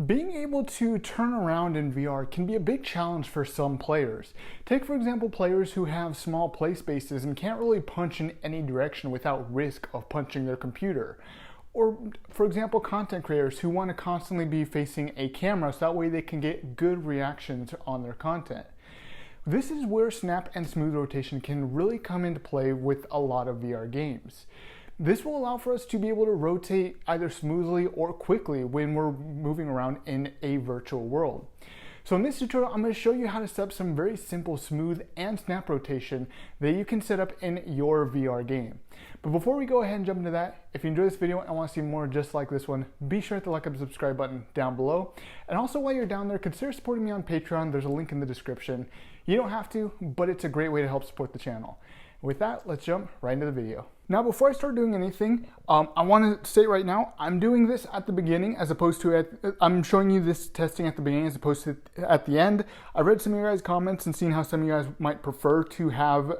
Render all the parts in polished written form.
Being able to turn around in VR can be a big challenge for some players. Take, for example, players who have small play spaces and can't really punch in any direction without risk of punching their computer. Or, for example, content creators who want to constantly be facing a camera so that way they can get good reactions on their content. This is where snap and smooth rotation can really come into play with a lot of VR games. This will allow for us to be able to rotate either smoothly or quickly when we're moving around in a virtual world. So in this tutorial, I'm going to show you how to set up some very simple smooth and snap rotation that you can set up in your VR game. But before we go ahead and jump into that, if you enjoyed this video and want to see more just like this one, be sure to hit the like and subscribe button down below. And also while you're down there, consider supporting me on Patreon. There's a link in the description. You don't have to, but it's a great way to help support the channel. With that, let's jump right into the video. Now, before I start doing anything, I want to say right now, I'm doing this at the beginning as opposed to I'm showing you this testing at the beginning as opposed to at the end. I read some of your guys' comments and seen how some of you guys might prefer to have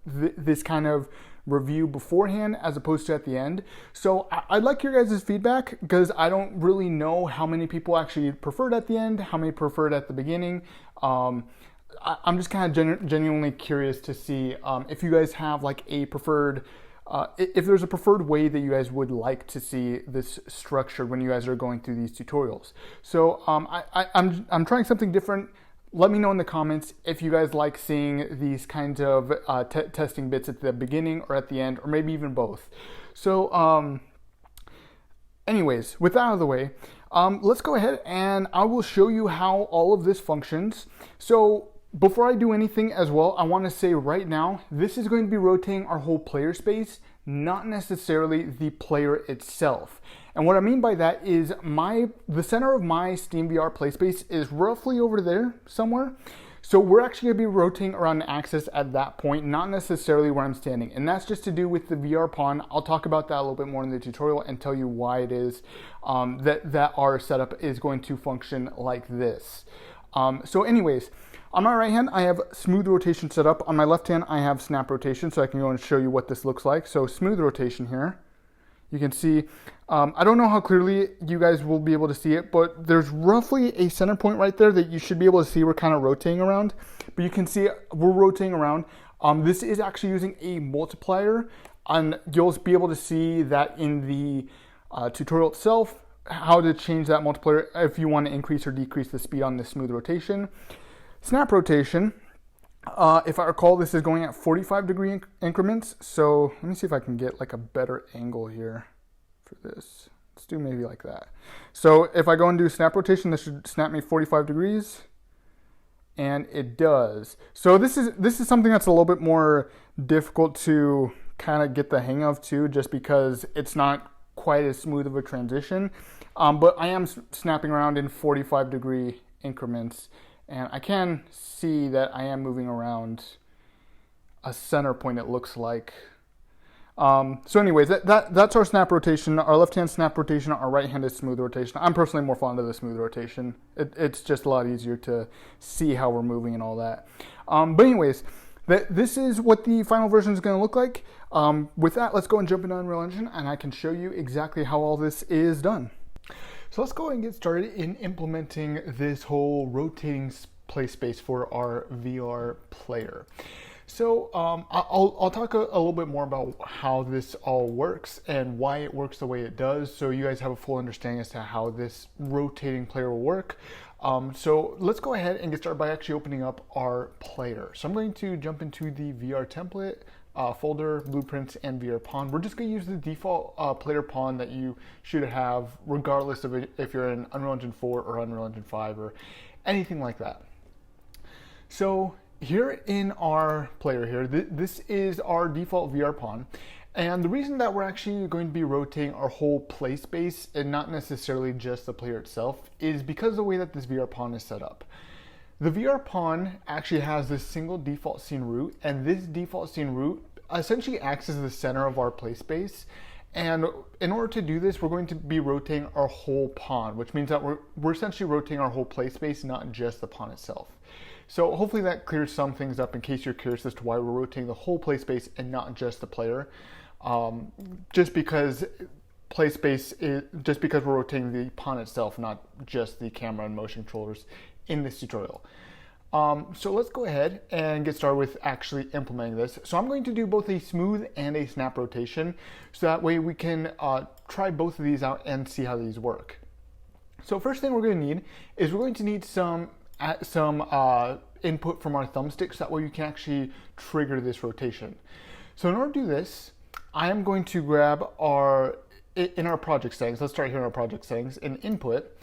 this kind of review beforehand as opposed to at the end. So I'd like your guys' feedback because I don't really know how many people actually preferred at the end, how many preferred at the beginning. I'm just kind of genuinely curious to see if you guys have like a preferred, if there's a preferred way that you guys would like to see this structured when you guys are going through these tutorials. So I'm trying something different. Let me know in the comments if you guys like seeing these kinds of testing bits at the beginning or at the end, or maybe even both. So anyways, with that out of the way, let's go ahead and I will show you how all of this functions. So before I do anything as well, I want to say right now, this is going to be rotating our whole player space, not necessarily the player itself. And what I mean by that is the center of my SteamVR play space is roughly over there somewhere. So we're actually going to be rotating around the axis at that point, not necessarily where I'm standing. And that's just to do with the VR pawn. I'll talk about that a little bit more in the tutorial and tell you why it is that our setup is going to function like this. So anyways, on my right hand, I have smooth rotation set up. On my left hand, I have snap rotation, so I can go and show you what this looks like. So smooth rotation here. You can see, I don't know how clearly you guys will be able to see it, but there's roughly a center point right there that you should be able to see we're kind of rotating around. But you can see we're rotating around. This is actually using a multiplier, and you'll be able to see that in the tutorial itself, how to change that multiplier if you want to increase or decrease the speed on this smooth rotation. Snap rotation, if I recall, this is going at 45-degree increments. So let me see if I can get like a better angle here for this. Let's do maybe like that. So if I go and do snap rotation, this should snap me 45 degrees. And it does. So this is something that's a little bit more difficult to kind of get the hang of too, just because it's not quite as smooth of a transition. But I am snapping around in 45-degree increments. And I can see that I am moving around a center point, it looks like. So anyways, that's our snap rotation, our left-hand snap rotation, our right-handed smooth rotation. I'm personally more fond of the smooth rotation. It's just a lot easier to see how we're moving and all that. But anyways, this is what the final version is going to look like. With that, let's go and jump into Unreal Engine, and I can show you exactly how all this is done. So let's go ahead and get started in implementing this whole rotating play space for our VR player. So I'll talk a little bit more about how this all works and why it works the way it does, so you guys have a full understanding as to how this rotating player will work. So let's go ahead and get started by actually opening up our player. So I'm going to jump into the VR template folder, blueprints, and VR pawn. We're just going to use the default player pawn that you should have, regardless of if you're in Unreal Engine 4 or Unreal Engine 5 or anything like that. So here in our player here, this is our default VR pawn. And the reason that we're actually going to be rotating our whole play space and not necessarily just the player itself is because of the way that this VR pawn is set up. The VR pawn actually has this single default scene root, and this default scene root essentially acts as the center of our play space. And in order to do this, we're going to be rotating our whole pawn, which means that we're essentially rotating our whole play space, not just the pawn itself. So hopefully that clears some things up in case you're curious as to why we're rotating the whole play space and not just the player. Just because play space is just because we're rotating the pawn itself, not just the camera and motion controllers in this tutorial. So let's go ahead and get started with actually implementing this. So I'm going to do both a smooth and a snap rotation, so that way we can try both of these out and see how these work. So first thing we're going to need is we're going to need some input from our thumbstick, so that way you can actually trigger this rotation. So in order to do this, I am going to grab in our project settings, let's start here in our project settings, in input,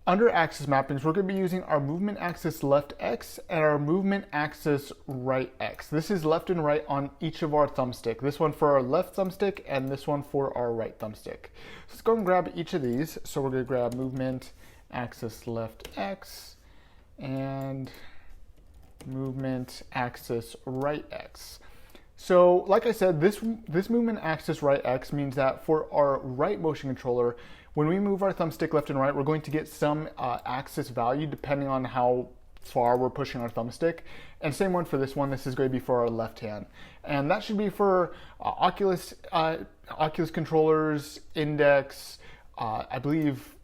under axis mappings, we're going to be using our movement axis left X and our movement axis right X. This is left and right on each of our thumbstick. This one for our left thumbstick and this one for our right thumbstick. So let's go and grab each of these. So we're going to grab movement axis left X and movement axis right X. So like I said, this movement axis right X means that for our right motion controller, when we move our thumbstick left and right, we're going to get some axis value depending on how far we're pushing our thumbstick. And same one for this one. This is going to be for our left hand. And that should be for Oculus controllers, Index, I believe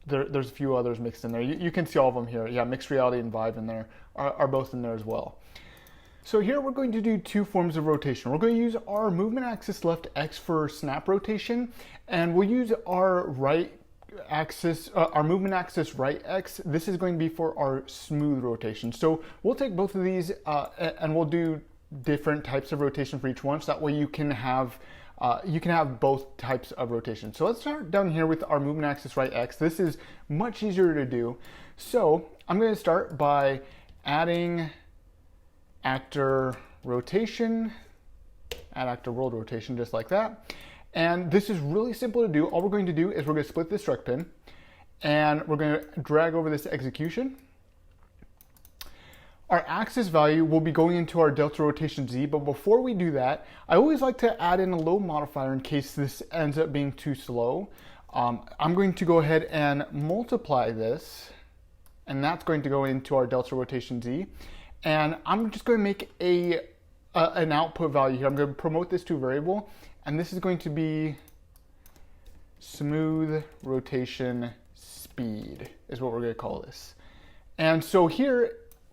there's a few others mixed in there. You can see all of them here. Yeah, Mixed Reality and Vive in there are both in there as well. So here we're going to do two forms of rotation. We're going to use our movement axis left X for snap rotation, and we'll use our right axis, our movement axis right X. This is going to be for our smooth rotation. So we'll take both of these and we'll do different types of rotation for each one, so that way you can have both types of rotation. So let's start down here with our movement axis right X. This is much easier to do. So I'm going to start by adding actor rotation, add actor world rotation, just like that. And this is really simple to do. All we're going to do is we're going to split this strike pin and we're going to drag over this execution. Our axis value will be going into our delta rotation Z, but before we do that, I always like to add in a low modifier in case this ends up being too slow. I'm going to go ahead and multiply this, and that's going to go into our delta rotation Z. And I'm just going to make an output value here. I'm going to promote this to a variable, and this is going to be smooth rotation speed is what we're going to call this. And so here,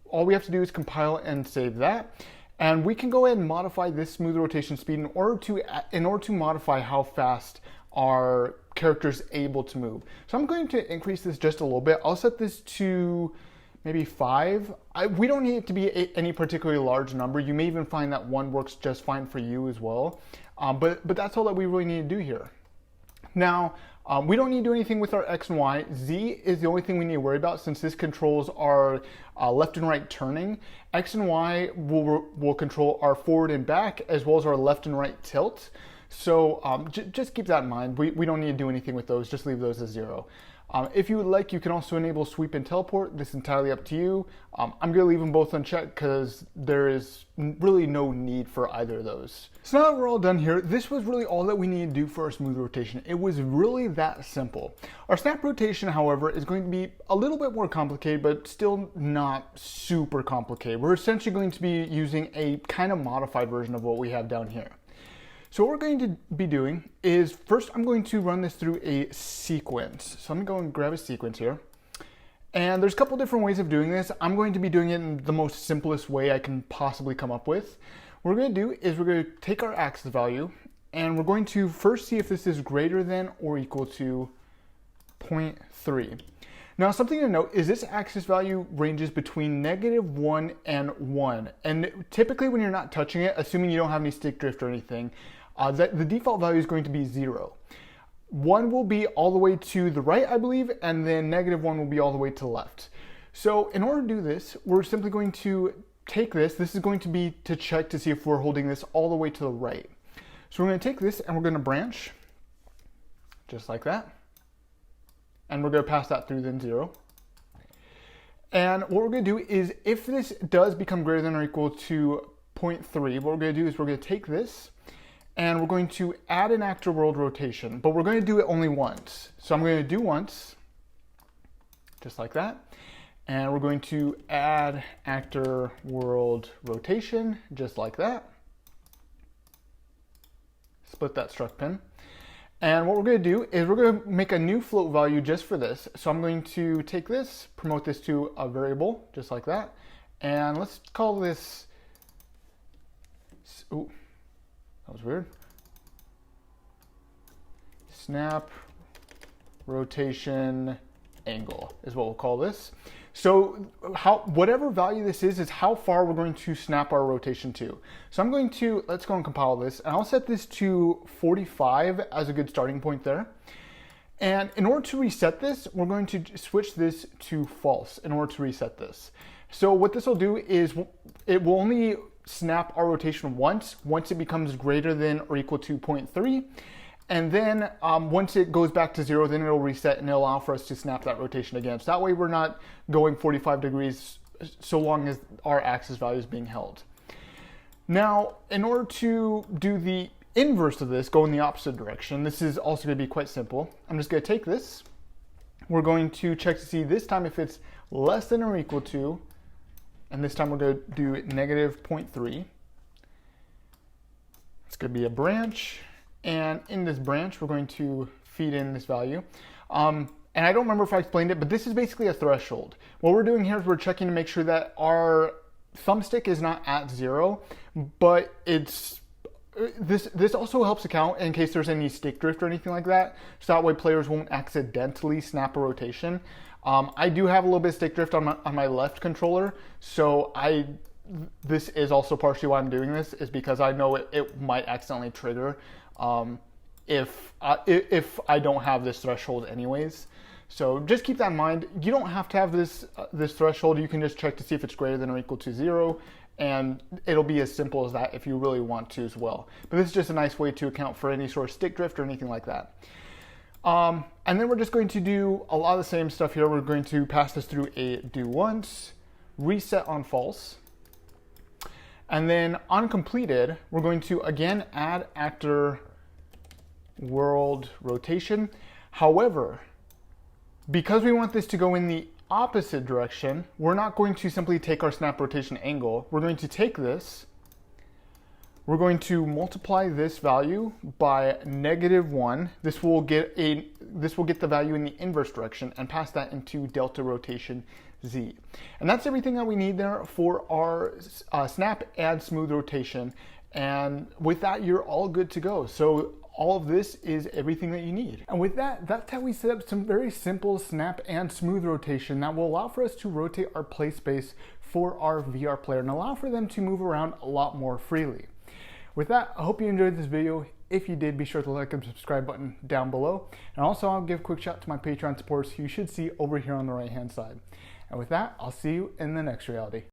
all we have to do is compile and save that. And we can go ahead and modify this smooth rotation speed in order to modify how fast our character is able to move. So I'm going to increase this just a little bit. I'll set this to maybe 5. We don't need it to be any particularly large number. You may even find that 1 works just fine for you as well. But that's all that we really need to do here. Now, we don't need to do anything with our X and Y. Z is the only thing we need to worry about, since this controls our left and right turning. X and Y will control our forward and back, as well as our left and right tilt. So just keep that in mind. We don't need to do anything with those. Just leave those as 0. If you would like, you can also enable sweep and teleport. This is entirely up to you. I'm going to leave them both unchecked because there is really no need for either of those. So now that we're all done here, this was really all that we need to do for our smooth rotation. It was really that simple. Our snap rotation, however, is going to be a little bit more complicated, but still not super complicated. We're essentially going to be using a kind of modified version of what we have down here. So what we're going to be doing is, first I'm going to run this through a sequence. So I'm going to go and grab a sequence here. And there's a couple different ways of doing this. I'm going to be doing it in the most simplest way I can possibly come up with. What we're going to do is we're going to take our axis value, and we're going to first see if this is greater than or equal to 0.3. Now, something to note is this axis value ranges between -1 and 1. And typically when you're not touching it, assuming you don't have any stick drift or anything, the default value is going to be 0. 1 will be all the way to the right, I believe, and then -1 will be all the way to the left. So in order to do this, we're simply going to take this. This is going to be to check to see if we're holding this all the way to the right. So we're going to take this and we're going to branch, just like that. And we're going to pass that through then 0. And what we're going to do is, if this does become greater than or equal to 0.3, what we're going to do is we're going to take this and we're going to add an actor world rotation, but we're going to do it only once. So I'm going to do once, just like that. And we're going to add actor world rotation, just like that. Split that struck pin. And what we're going to do is we're going to make a new float value just for this. So I'm going to take this, promote this to a variable, just like that. And let's call this, ooh, that was weird. Snap rotation angle is what we'll call this. So whatever value this is how far we're going to snap our rotation to. So I'm going to, let's go and compile this, and I'll set this to 45 as a good starting point there. And in order to reset this, we're going to switch this to false in order to reset this. So what this will do is it will only snap our rotation once it becomes greater than or equal to 0.3. And then once it goes back to 0, then it'll reset and it'll allow for us to snap that rotation again. So that way we're not going 45 degrees so long as our axis value is being held. Now, in order to do the inverse of this, go in the opposite direction, this is also going to be quite simple. I'm just going to take this. We're going to check to see this time if it's less than or equal to, and this time we're going to do negative 0.3. It's going to be a branch. And in this branch, we're going to feed in this value. And I don't remember if I explained it, but this is basically a threshold. What we're doing here is we're checking to make sure that our thumbstick is not at 0, but it's this also helps account in case there's any stick drift or anything like that. So that way players won't accidentally snap a rotation. I do have a little bit of stick drift on my left controller, so this is also partially why I'm doing this, is because I know it might accidentally trigger if I don't have this threshold anyways. So just keep that in mind. You don't have to have this threshold. You can just check to see if it's greater than or equal to 0, and it'll be as simple as that if you really want to as well. But this is just a nice way to account for any sort of stick drift or anything like that. And then we're just going to do a lot of the same stuff here. We're going to pass this through a do once, reset on false. And then on completed, we're going to again add actor world rotation. However, because we want this to go in the opposite direction, we're not going to simply take our snap rotation angle. We're going to take this, we're going to multiply this value by -1. This will get the value in the inverse direction and pass that into delta rotation Z. And that's everything that we need there for our snap and smooth rotation. And with that, you're all good to go. So all of this is everything that you need. And with that, that's how we set up some very simple snap and smooth rotation that will allow for us to rotate our play space for our VR player and allow for them to move around a lot more freely. With that, I hope you enjoyed this video. If you did, be sure to like and subscribe button down below. And also I'll give a quick shout out to my Patreon supporters who you should see over here on the right hand side. And with that, I'll see you in the next reality.